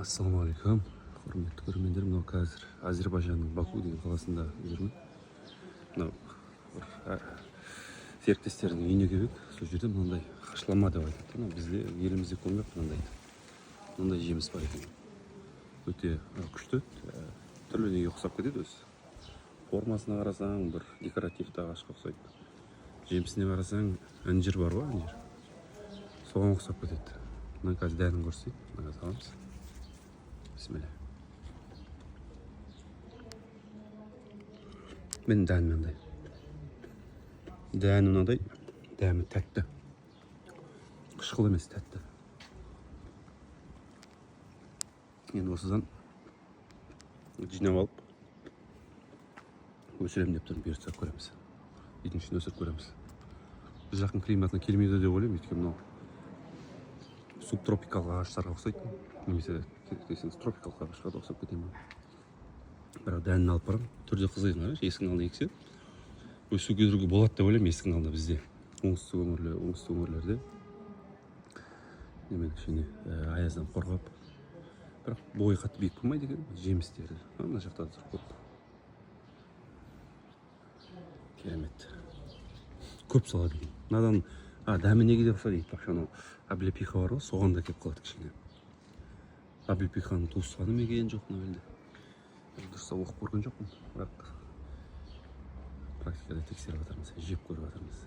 Ассалаумағалейкум, құрметті көрермендер. Мынау қазір Әзербайжанның Баку деген қаласында жүрмін. Мынау серіктестердің үйіне келдік. Сол жерде мынандай хашлама деп айтады. Мына бізде елімізде көмек мынандай жеміс бар екен. Өте күшті, түрлі неге ұқсап кетеді өзі. Формасына қарасаң, бір декоративті ағашқа ұқсайды. Жемісіне қарасаң, інжір бар ғой, інжір. Соған ұқсап кетеді. Мына қазір дәнін көрсетейік. Мына саламыз. Бисмилля. Мен дәні мынандай. Дәні мынандай, дәмі тәтті. Қышқыл емес, тәтті. Енді осыдан жинап алып, өсірем деп тұрмын, бұйыртса көреміз. Үйдің ішінде өсіріп көреміз. Біз жақын климатына келмейді деп ойлаймын, өйткені мынау субтропикалық ағаштарға ұқсайды. Немесе тропикалық ағашқа да ұқсап кетемін. Бірақ дәнін алып барам. Түрде қызығын есіктің алдына ексе, өсу кедіруге болады деп ойлаймын. Есіктің алдында бізде оңтүстік өңірлерде немен кішкене аяздан қорғап, бірақ бойы қатты биік болмайды екен. Жемістері мына жақта тұр көп. Керемет. Көп салады екен. Мынадан дәмі неге деп ұқсайды дейді. Анау облепиха бар ғой, соған да келіп қалады кішкене. Облепиханың туысқаны ма екен, жоқ мына елде. Дұрыстап оқып көрген жоқпын, бірақ практикада тексеріп жатырмыз, жеп көріп жатырмыз.